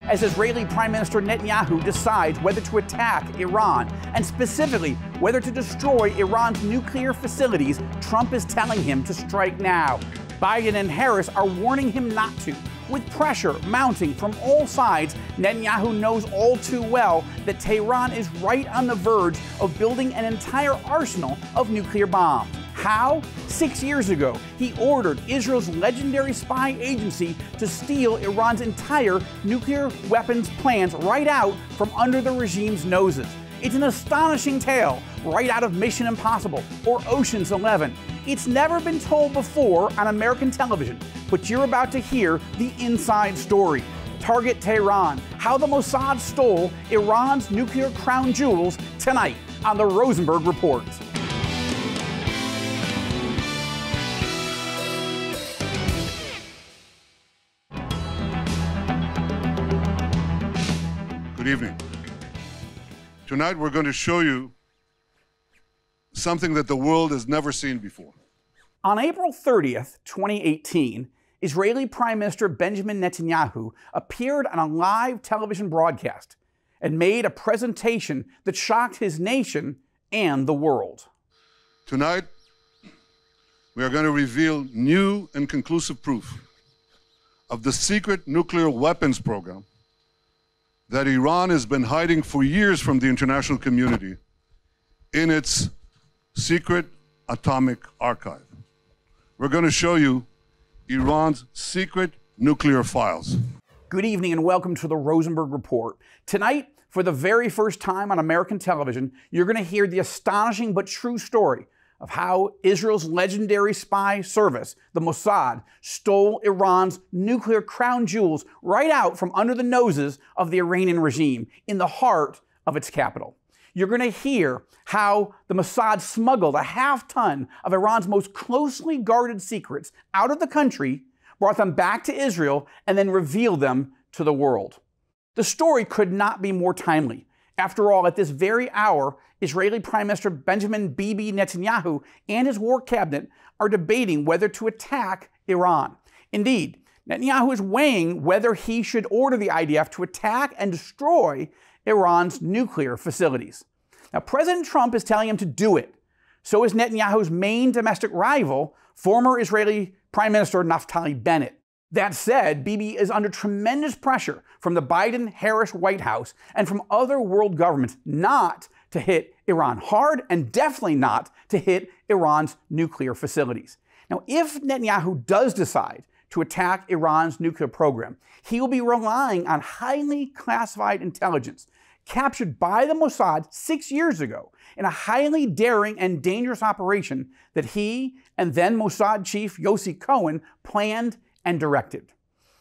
as Israeli Prime Minister Netanyahu decides whether to attack Iran, and specifically whether to destroy Iran's nuclear facilities. Trump is telling him to strike now. Biden and Harris are warning him not to. With pressure mounting from all sides, Netanyahu knows all too well that Tehran is right on the verge of building an entire arsenal of nuclear bombs. How? 6 years ago, he ordered Israel's legendary spy agency to steal Iran's entire nuclear weapons plans right out from under the regime's noses. It's an astonishing tale, right out of Mission Impossible or Ocean's 11. It's never been told before on American television, but you're about to hear the inside story. Target Tehran, how the Mossad stole Iran's nuclear crown jewels, tonight on the Rosenberg Report. Good evening. Tonight we're going to show you something that the world has never seen before. On April 30th, 2018, Israeli Prime Minister Benjamin Netanyahu appeared on a live television broadcast and made a presentation that shocked his nation and the world. Tonight, we are going to reveal new and conclusive proof of the secret nuclear weapons program that Iran has been hiding for years from the international community in its secret atomic archive. We're going to show you Iran's secret nuclear files. Good evening and welcome to the Rosenberg Report. Tonight, for the very first time on American television, you're going to hear the astonishing but true story of how Israel's legendary spy service, the Mossad, stole Iran's nuclear crown jewels right out from under the noses of the Iranian regime in the heart of its capital. You're going to hear how the Mossad smuggled a half-ton of Iran's most closely guarded secrets out of the country, brought them back to Israel, and then revealed them to the world. The story could not be more timely. After all, at this very hour, Israeli Prime Minister Benjamin Bibi Netanyahu and his war cabinet are debating whether to attack Iran. Indeed, Netanyahu is weighing whether he should order the IDF to attack and destroy Iran's nuclear facilities. Now, President Trump is telling him to do it. So is Netanyahu's main domestic rival, former Israeli Prime Minister Naftali Bennett. That said, Bibi is under tremendous pressure from the Biden-Harris White House and from other world governments not to hit Iran hard, and definitely not to hit Iran's nuclear facilities. Now, if Netanyahu does decide to attack Iran's nuclear program, he will be relying on highly classified intelligence captured by the Mossad 6 years ago in a highly daring and dangerous operation that he and then Mossad chief Yossi Cohen planned and directed.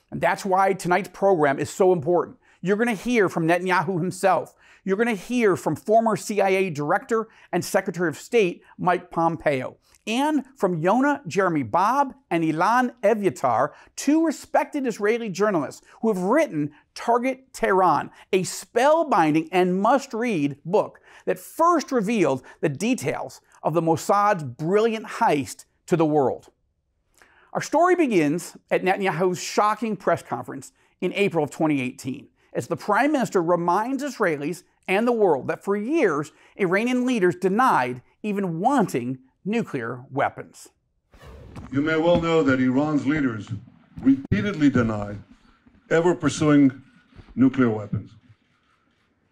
And that's why tonight's program is so important. You're going to hear from Netanyahu himself. You're going to hear from former CIA Director and Secretary of State Mike Pompeo, and from Yonah Jeremy Bob and Ilan Evyatar, two respected Israeli journalists who have written Target Tehran, a spellbinding and must-read book that first revealed the details of the Mossad's brilliant heist to the world. Our story begins at Netanyahu's shocking press conference in April of 2018, as the Prime Minister reminds Israelis and the world that for years, Iranian leaders denied even wanting nuclear weapons. You may well know that Iran's leaders repeatedly denied ever pursuing nuclear weapons.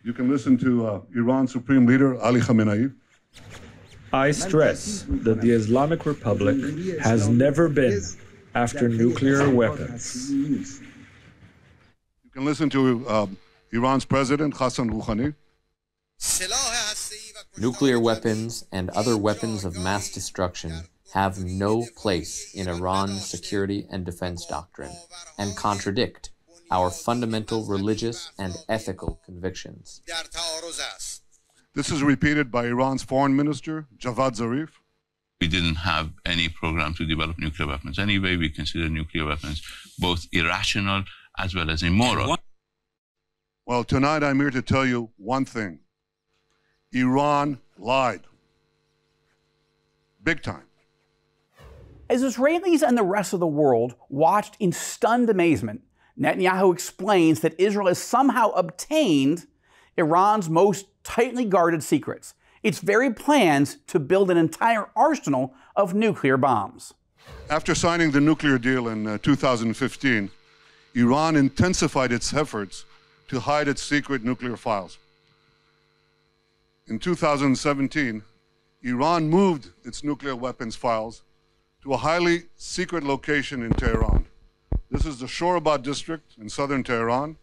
You can listen to Iran's Supreme Leader, Ali Khamenei. I stress that the Islamic Republic has never been after nuclear weapons. You can listen to Iran's President, Hassan Rouhani. Nuclear weapons and other weapons of mass destruction have no place in Iran's security and defense doctrine and contradict our fundamental religious and ethical convictions. This is repeated by Iran's Foreign Minister, Javad Zarif. We didn't have any program to develop nuclear weapons. Anyway, we consider nuclear weapons both irrational as well as immoral. Well, tonight I'm here to tell you one thing. Iran lied. Big time. As Israelis and the rest of the world watched in stunned amazement, Netanyahu explains that Israel has somehow obtained Iran's most tightly guarded secrets, its very plans to build an entire arsenal of nuclear bombs. After signing the nuclear deal in 2015, Iran intensified its efforts to hide its secret nuclear files. In 2017, Iran moved its nuclear weapons files to a highly secret location in Tehran. This is the Shorabad district in southern Tehran.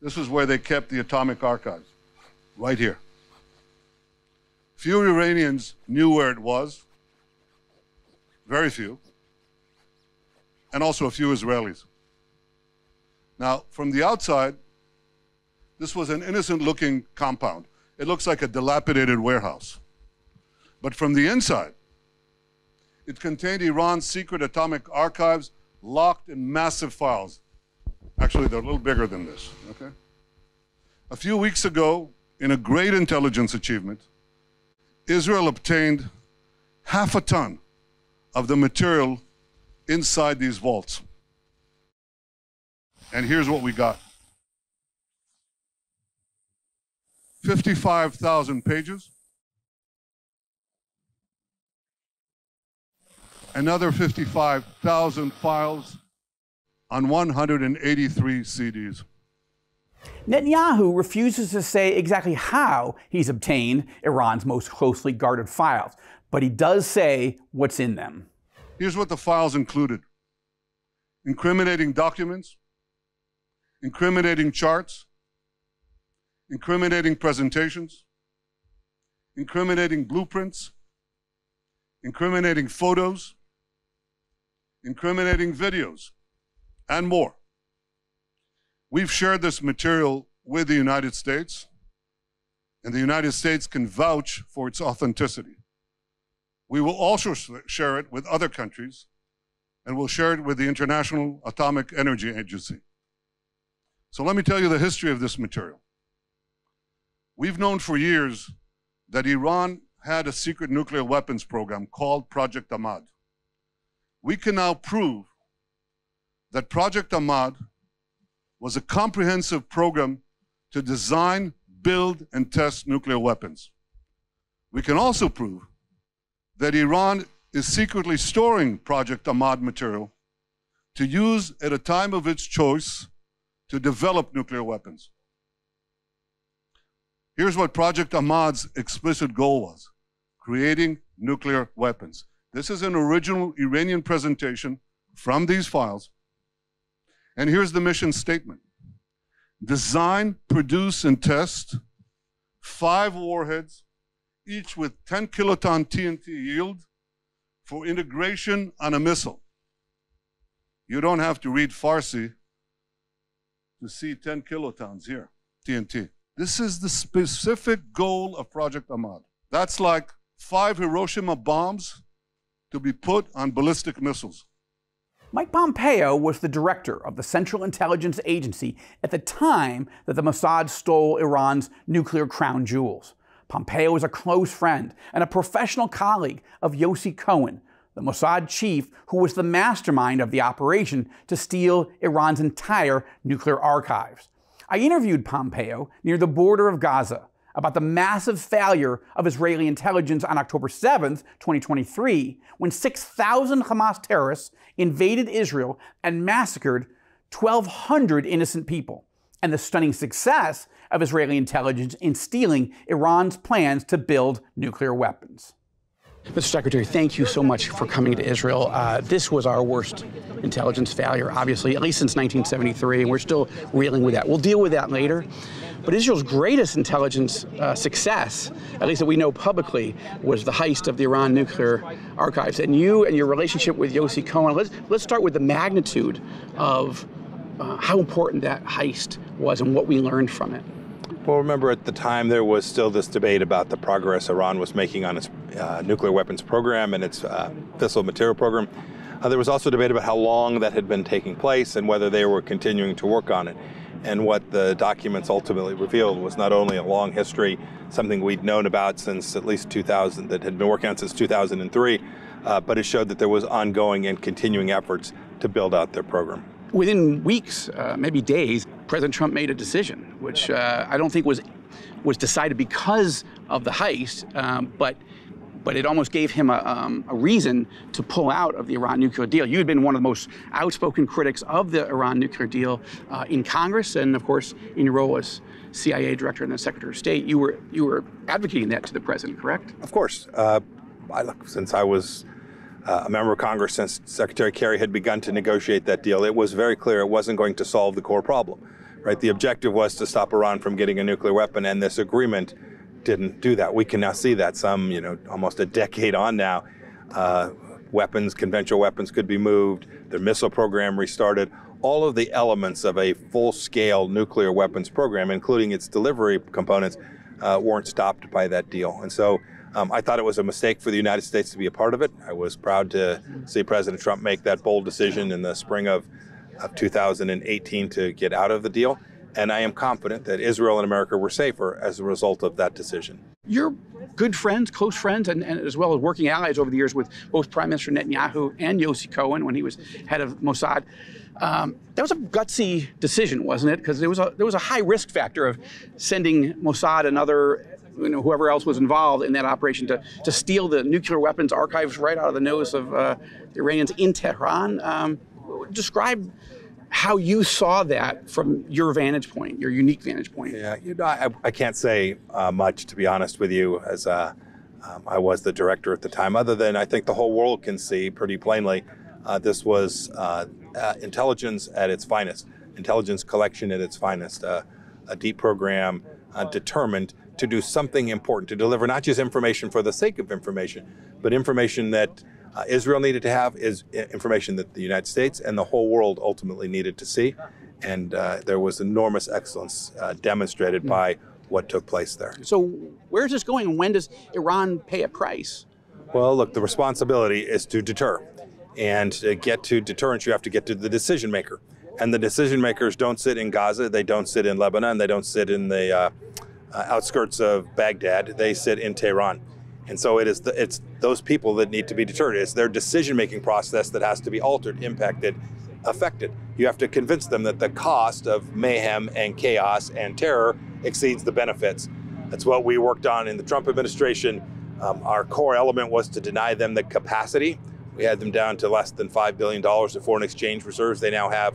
This is where they kept the atomic archives, right here. Few Iranians knew where it was, very few, and also a few Israelis. Now, from the outside, this was an innocent-looking compound. It looks like a dilapidated warehouse. But from the inside, it contained Iran's secret atomic archives locked in massive files. Actually, they're a little bigger than this, okay? A few weeks ago, in a great intelligence achievement, Israel obtained 1/2 ton of the material inside these vaults. And here's what we got. 55,000 pages. Another 55,000 files on 183 CDs. Netanyahu refuses to say exactly how he's obtained Iran's most closely guarded files, but he does say what's in them. Here's what the files included: incriminating documents, incriminating charts, incriminating presentations, incriminating blueprints, incriminating photos, incriminating videos, and more. We've shared this material with the United States, and the United States can vouch for its authenticity. We will also share it with other countries, and we'll share it with the International Atomic Energy Agency. So let me tell you the history of this material. We've known for years that Iran had a secret nuclear weapons program called Project Ahmad. We can now prove that Project Ahmad was a comprehensive program to design, build, and test nuclear weapons. We can also prove that Iran is secretly storing Project Ahmad material to use at a time of its choice to develop nuclear weapons. Here's what Project Ahmad's explicit goal was: creating nuclear weapons. This is an original Iranian presentation from these files. And here's the mission statement: design, produce, and test 5 warheads, each with 10 kiloton TNT yield, for integration on a missile. You don't have to read Farsi to see 10 kilotons here, TNT. This is the specific goal of Project Ahmad. That's like 5 Hiroshima bombs to be put on ballistic missiles. Mike Pompeo was the director of the Central Intelligence Agency at the time that the Mossad stole Iran's nuclear crown jewels. Pompeo is a close friend and a professional colleague of Yossi Cohen, the Mossad chief who was the mastermind of the operation to steal Iran's entire nuclear archives. I interviewed Pompeo near the border of Gaza about the massive failure of Israeli intelligence on October 7th, 2023, when 6,000 Hamas terrorists invaded Israel and massacred 1,200 innocent people, and the stunning success of Israeli intelligence in stealing Iran's plans to build nuclear weapons. Mr. Secretary, thank you so much for coming to Israel. This was our worst intelligence failure, obviously, at least since 1973, and we're still reeling with that. We'll deal with that later. But Israel's greatest intelligence success, at least that we know publicly, was the heist of the Iran nuclear archives. And you and your relationship with Yossi Cohen, let's start with the magnitude of how important that heist was and what we learned from it. Well, remember at the time there was still this debate about the progress Iran was making on its nuclear weapons program and its fissile material program. There was also debate about how long that had been taking place and whether they were continuing to work on it. And what the documents ultimately revealed was not only a long history, something we'd known about since at least 2000, that had been working on since 2003, but it showed that there was ongoing and continuing efforts to build out their program. Within weeks, maybe days, President Trump made a decision, which I don't think was decided because of the heist, but it almost gave him a reason to pull out of the Iran nuclear deal. You had been one of the most outspoken critics of the Iran nuclear deal in Congress, and of course, in your role as CIA director and the Secretary of State, you were advocating that to the president, correct? Of course. Since I was a member of Congress, since Secretary Kerry had begun to negotiate that deal, it was very clear it wasn't going to solve the core problem. Right? The objective was to stop Iran from getting a nuclear weapon, and this agreement didn't do that. We can now see that almost a decade on now, conventional weapons could be moved, their missile program restarted. All of the elements of a full-scale nuclear weapons program, including its delivery components, weren't stopped by that deal. And so I thought it was a mistake for the United States to be a part of it. I was proud to see President Trump make that bold decision in the spring of 2018 to get out of the deal. And I am confident that Israel and America were safer as a result of that decision. You're good friends, close friends, and as well as working allies over the years with both Prime Minister Netanyahu and Yossi Cohen when he was head of Mossad. That was a gutsy decision, wasn't it? Because there was a high risk factor of sending Mossad and other, whoever else was involved in that operation to steal the nuclear weapons archives right out of the nose of the Iranians in Tehran. Describe how you saw that from your vantage point, your unique vantage point. Yeah, I can't say much, to be honest with you, as I was the director at the time, other than I think the whole world can see pretty plainly this was intelligence at its finest, intelligence collection at its finest, a deep program determined to do something important, to deliver not just information for the sake of information, but information that Israel needed to have, is information that the United States and the whole world ultimately needed to see. And there was enormous excellence demonstrated by what took place there. So where's this going, and when does Iran pay a price? Well, look, the responsibility is to deter. And to get to deterrence, you have to get to the decision maker. And the decision makers don't sit in Gaza, they don't sit in Lebanon, they don't sit in the outskirts of Baghdad, they sit in Tehran. And so it's those people that need to be deterred. It's their decision-making process that has to be altered, impacted, affected. You have to convince them that the cost of mayhem and chaos and terror exceeds the benefits. That's what we worked on in the Trump administration. Our core element was to deny them the capacity. We had them down to less than $5 billion of foreign exchange reserves. They now have,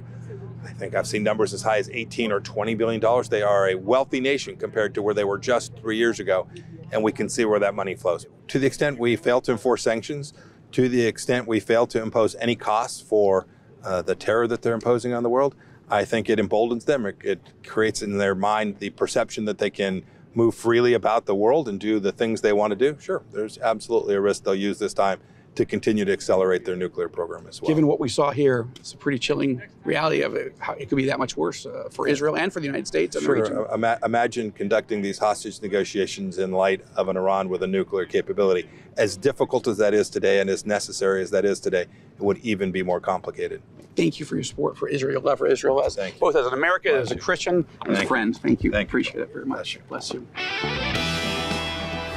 I think I've seen numbers as high as $18 or $20 billion. They are a wealthy nation compared to where they were just 3 years ago. And we can see where that money flows. To the extent we fail to enforce sanctions, to the extent we fail to impose any costs for the terror that they're imposing on the world, I think it emboldens them. It creates in their mind the perception that they can move freely about the world and do the things they want to do. Sure, there's absolutely a risk they'll use this time to continue to accelerate their nuclear program as well. Given what we saw here, it's a pretty chilling reality of it. How it could be that much worse for Israel and for the United States and the region. Imagine conducting these hostage negotiations in light of an Iran with a nuclear capability. As difficult as that is today and as necessary as that is today, it would even be more complicated. Thank you for your support for Israel, love for Israel, both as an American, as a Christian, and as friends. Thank you. I appreciate it very much. Bless you.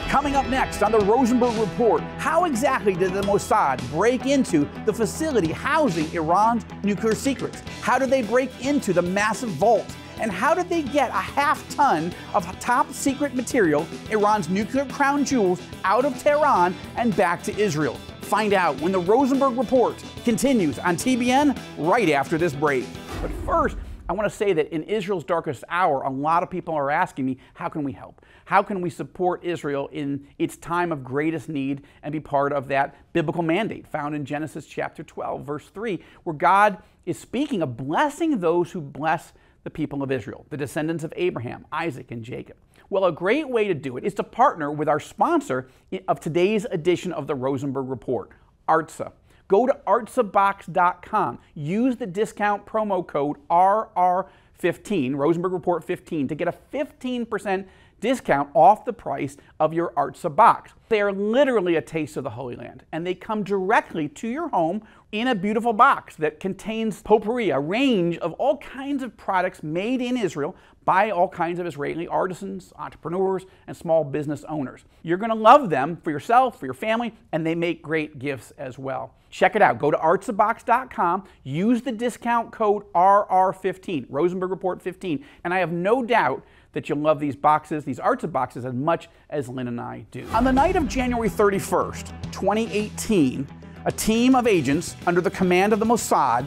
Coming up next on the Rosenberg Report, how exactly did the Mossad break into the facility housing Iran's nuclear secrets? How did they break into the massive vault? And how did they get a half-ton of top secret material, Iran's nuclear crown jewels, out of Tehran and back to Israel? Find out when the Rosenberg Report continues on TBN right after this break. But first, I want to say that in Israel's darkest hour, a lot of people are asking me, how can we help? How can we support Israel in its time of greatest need and be part of that biblical mandate found in Genesis chapter 12, verse 3, where God is speaking of blessing those who bless the people of Israel, the descendants of Abraham, Isaac, and Jacob. Well, a great way to do it is to partner with our sponsor of today's edition of the Rosenberg Report, ARTSA. Go to artsabox.com. Use the discount promo code RR15, Rosenberg Report 15, to get a 15% discount off the price of your Artza box. They are literally a taste of the Holy Land, and they come directly to your home in a beautiful box that contains potpourri, a range of all kinds of products made in Israel by all kinds of Israeli artisans, entrepreneurs, and small business owners. You're going to love them for yourself, for your family, and they make great gifts as well. Check it out. Go to artzabox.com, use the discount code RR15, Rosenberg Report 15, and I have no doubt that you'll love these boxes, these Artza boxes, as much as Lynn and I do. On the night of January 31st, 2018, a team of agents under the command of the Mossad,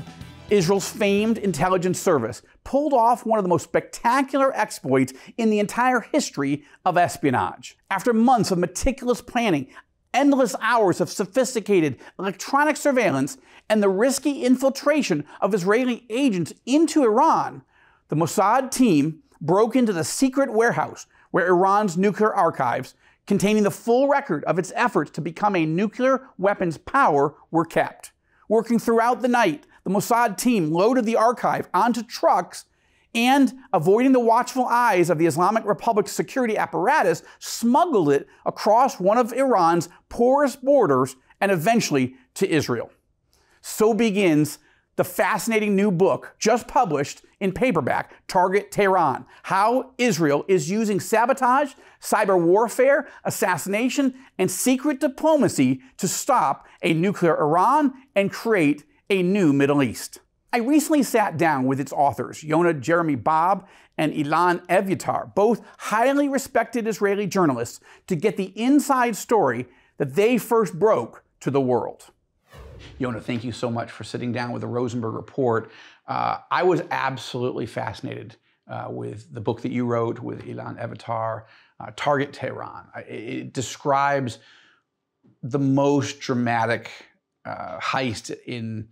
Israel's famed intelligence service, pulled off one of the most spectacular exploits in the entire history of espionage. After months of meticulous planning, endless hours of sophisticated electronic surveillance, and the risky infiltration of Israeli agents into Iran, the Mossad team broke into the secret warehouse where Iran's nuclear archives, containing the full record of its efforts to become a nuclear weapons power, were kept. Working throughout the night, the Mossad team loaded the archive onto trucks and, avoiding the watchful eyes of the Islamic Republic's security apparatus, smuggled it across one of Iran's porous borders and eventually to Israel. So begins the fascinating new book just published in paperback, Target Tehran: How Israel is Using Sabotage, Cyber Warfare, Assassination, and Secret Diplomacy to Stop a Nuclear Iran and Create a New Middle East. I recently sat down with its authors, Yonah Jeremy Bob and Ilan Evyatar, both highly respected Israeli journalists, to get the inside story that they first broke to the world. Yonah, thank you so much for sitting down with the Rosenberg Report. I was absolutely fascinated with the book that you wrote with Ilan Evyatar, Target Tehran. It describes the most dramatic heist in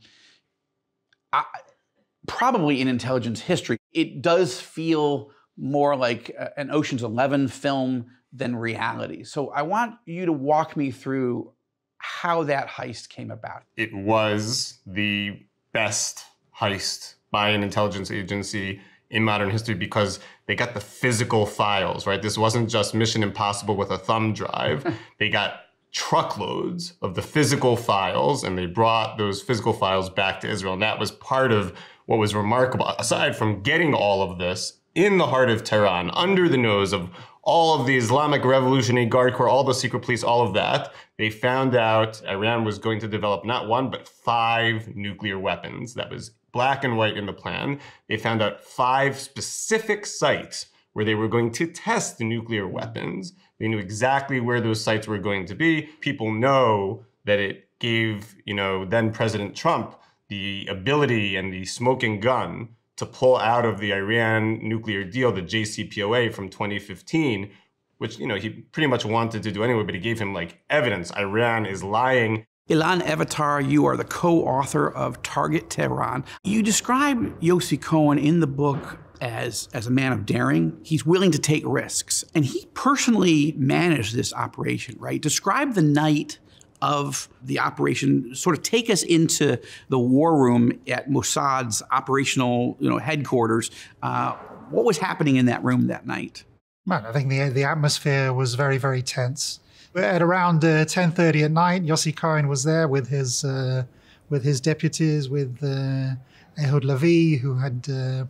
probably in intelligence history. It does feel more like an Ocean's 11 film than reality. So I want you to walk me through how that heist came about. It was the best heist by an intelligence agency in modern history because they got the physical files, right? This wasn't just Mission Impossible with a thumb drive. They got truckloads of the physical files, and they brought those physical files back to Israel. And that was part of what was remarkable. Aside from getting all of this in the heart of Tehran, under the nose of all of the Islamic Revolutionary Guard Corps, all the secret police, all of that, they found out Iran was going to develop not one, but 5 nuclear weapons. That was black and white in the plan. They found out 5 specific sites where they were going to test the nuclear weapons. They knew exactly where those sites were going to be. People know that it gave, then President Trump the ability and the smoking gun to pull out of the Iran nuclear deal, the JCPOA from 2015, which, he pretty much wanted to do anyway, but he gave him evidence. Iran is lying. Ilan Evyatar, you are the co-author of Target Tehran. You describe Yossi Cohen in the book as a man of daring. He's willing to take risks. And he personally managed this operation, right? Describe the night of the operation. Sort of take us into the war room at Mossad's operational headquarters. What was happening in that room that night? Man, I think the atmosphere was very, very tense. At around 10:30 at night, Yossi Cohen was there with his deputies, with Ehud Levi, who had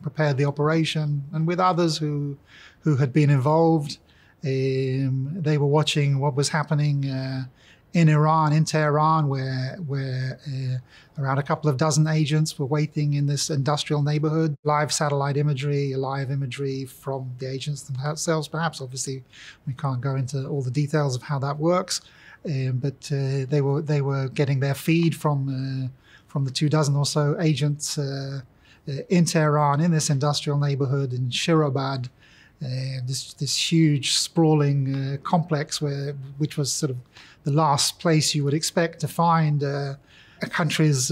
prepared the operation, and with others who had been involved. They were watching what was happening in Iran, in Tehran, where around a couple of dozen agents were waiting in this industrial neighborhood. Live satellite imagery, live imagery from the agents themselves, perhaps. Obviously, we can't go into all the details of how that works, but they were getting their feed from the 24 or so agents in Tehran, in this industrial neighborhood in Shirobad. This huge sprawling complex which was sort of the last place you would expect to find a country's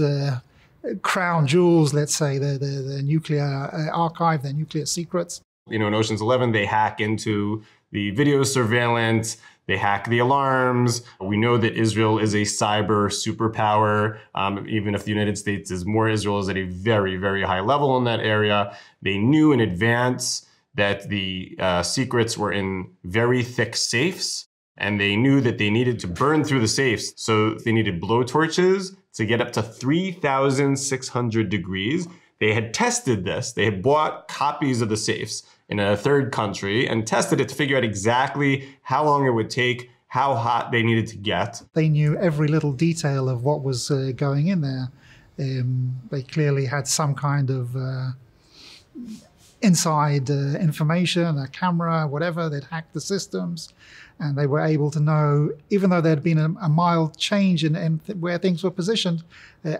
crown jewels, let's say, the nuclear archive, their nuclear secrets. In Ocean's 11, they hack into the video surveillance, they hack the alarms. We know that Israel is a cyber superpower. Even if the United States is more, Israel is at a very, very high level in that area. They knew in advance that the secrets were in very thick safes, and they knew that they needed to burn through the safes. So they needed blowtorches to get up to 3,600 degrees. They had tested this. They had bought copies of the safes in a third country and tested it to figure out exactly how long it would take, how hot they needed to get. They knew every little detail of what was going in there. They clearly had some kind of inside information, a camera, whatever. They'd hacked the systems, and they were able to know, even though there had been a mild change in where things were positioned,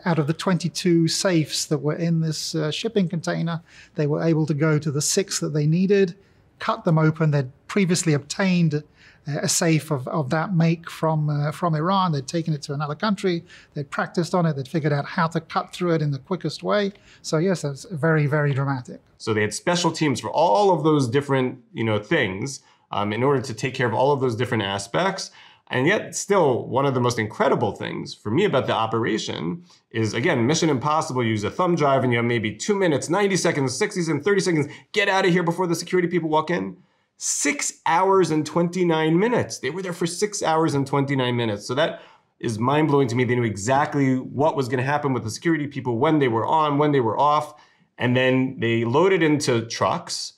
out of the 22 safes that were in this shipping container, they were able to go to the 6 that they needed, cut them open. They'd previously obtained a safe of that make from Iran. They'd taken it to another country. They'd practiced on it. They'd figured out how to cut through it in the quickest way. So yes, that's very, very dramatic. So they had special teams for all of those different, things in order to take care of all of those different aspects. And yet still, one of the most incredible things for me about the operation is, again, Mission Impossible, you use a thumb drive and you have maybe 2 minutes, 90 seconds, 60 seconds, 30 seconds, get out of here before the security people walk in. 6 hours and 29 minutes. They were there for 6 hours and 29 minutes. So that is mind-blowing to me. They knew exactly what was going to happen with the security people, when they were on, when they were off. And then they loaded into trucks.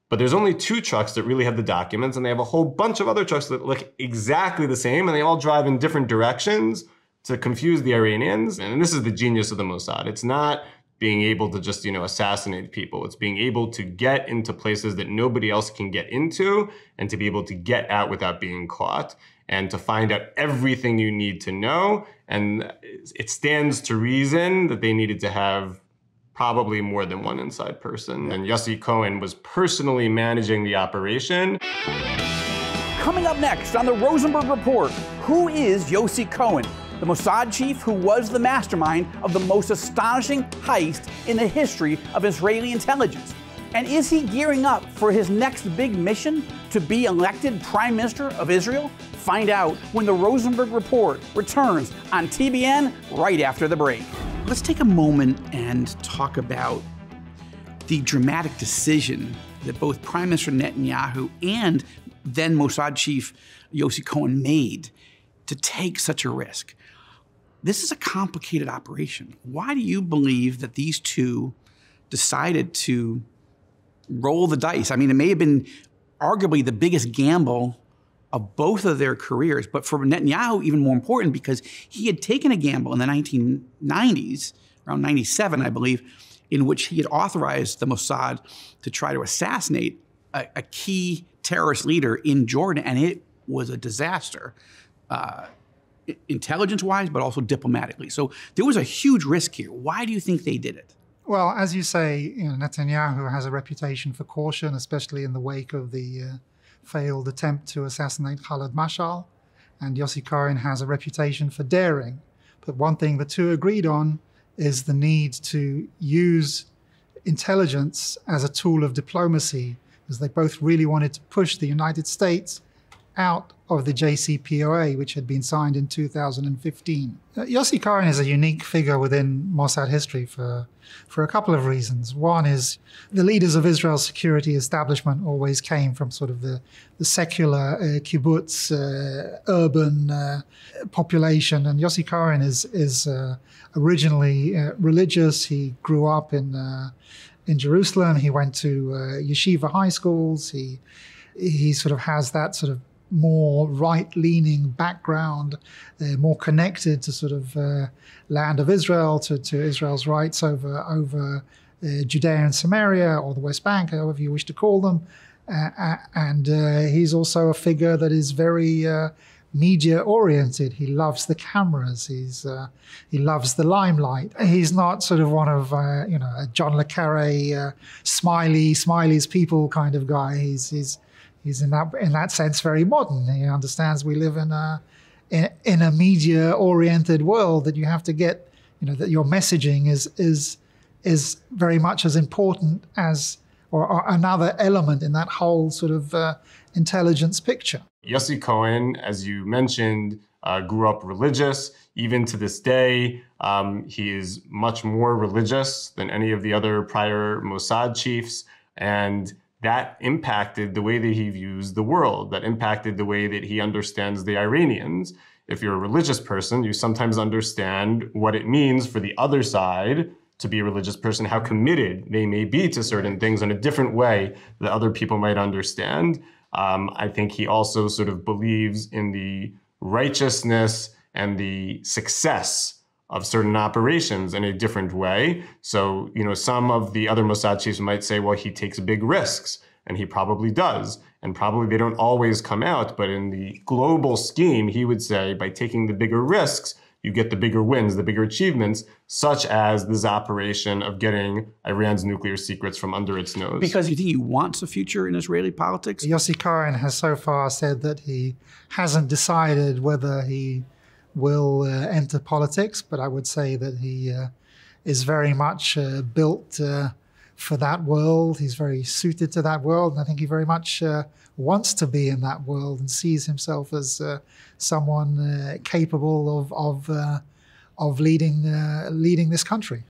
But there's only 2 trucks that really have the documents, and they have a whole bunch of other trucks that look exactly the same, and they all drive in different directions to confuse the Iranians. And this is the genius of the Mossad. It's not being able to just, assassinate people. It's being able to get into places that nobody else can get into, and to be able to get out without being caught, and to find out everything you need to know. And it stands to reason that they needed to have probably more than one inside person. And Yossi Cohen was personally managing the operation. Coming up next on the Rosenberg Report, who is Yossi Cohen, the Mossad chief who was the mastermind of the most astonishing heist in the history of Israeli intelligence? And is he gearing up for his next big mission to be elected Prime Minister of Israel? Find out when the Rosenberg Report returns on TBN right after the break. Let's take a moment and talk about the dramatic decision that both Prime Minister Netanyahu and then Mossad chief Yossi Cohen made to take such a risk. This is a complicated operation. Why do you believe that these two decided to roll the dice? I mean, it may have been arguably the biggest gamble of both of their careers, but for Netanyahu, even more important, because he had taken a gamble in the 1990s, around 97, I believe, in which he had authorized the Mossad to try to assassinate a key terrorist leader in Jordan, and it was a disaster, intelligence-wise, but also diplomatically. So there was a huge risk here. Why do you think they did it? Well, as you say, Netanyahu has a reputation for caution, especially in the wake of the failed attempt to assassinate Khaled Mashal, and Yossi Cohen has a reputation for daring. But one thing the two agreed on is the need to use intelligence as a tool of diplomacy, because they both really wanted to push the United States out of the JCPOA, which had been signed in 2015. Yossi Cohen is a unique figure within Mossad history for a couple of reasons. One is the leaders of Israel's security establishment always came from sort of the secular kibbutz, urban population, and Yossi Cohen is originally religious. He grew up in Jerusalem. He went to yeshiva high schools. He sort of has that sort of more right-leaning background, more connected to sort of land of Israel, to Israel's rights over Judea and Samaria, or the West Bank, however you wish to call them. And he's also a figure that is very media-oriented. He loves the cameras. He loves the limelight. He's not sort of one of a John le Carre, Smiley's people kind of guy. He's in that sense very modern. He understands we live in a media-oriented world, that you have to get, that your messaging is very much as important as or another element in that whole sort of intelligence picture. Yossi Cohen, as you mentioned, grew up religious. Even to this day, he is much more religious than any of the other prior Mossad chiefs. And that impacted the way that he views the world, that impacted the way that he understands the Iranians. If you're a religious person, you sometimes understand what it means for the other side to be a religious person, how committed they may be to certain things in a different way that other people might understand. I think he also sort of believes in the righteousness and the success of certain operations in a different way. So, some of the other Mossad chiefs might say, well, he takes big risks, and he probably does. And probably they don't always come out, but in the global scheme, he would say, by taking the bigger risks, you get the bigger wins, the bigger achievements, such as this operation of getting Iran's nuclear secrets from under its nose. Because you think he wants a future in Israeli politics? Yossi Cohen has so far said that he hasn't decided whether he will enter politics, but I would say that he is very much built for that world. He's very suited to that world, and I think he very much wants to be in that world and sees himself as someone capable of leading this country.